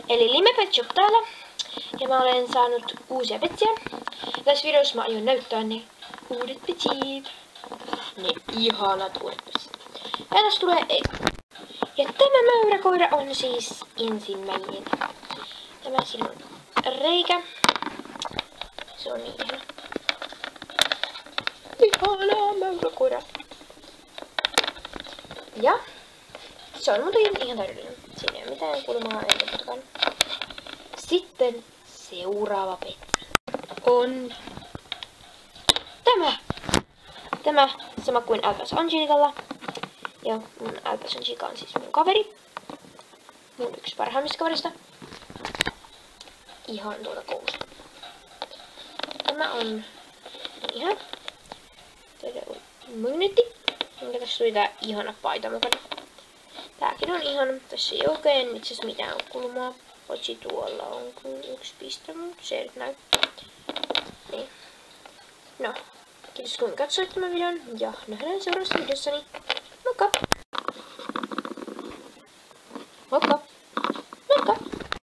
Eli Limepet Shop täällä. Ja mä olen saanut uusia petsiä. Tässä videossa mä aion näyttää ne uudet petsit. Ne ihanat uudet petsit. Ja tässä tulee ja tämä mäyräkoira on siis ensimmäinen. Tämä siinä on reikä. Se on niin ihana. Ihanaa mäyräkoira. Ja se on muuten ihan täydellinen. Siinä ei ole mitään kulmaa eikä muutakaan. Sitten seuraava petsi on tämä sama kuin Alpas Angelicalla. Ja mun Alpas Angelica on siis mun kaveri. Mun yksi parhaimmista kaverista. Ihan tuolta koulusta. Tämä on ihan magneetti. Minkä tässä tuli tää ihana paita mukana. Tääkin on ihan, tässä ei oikein itse asiassa mitään kulmaa. Paitsi tuolla on kyllä yksi piste, mutta se nyt näyttää. Niin. No, kiitos kun katsoit tämän videon ja nähdään seuraavassa videossani. Moikka!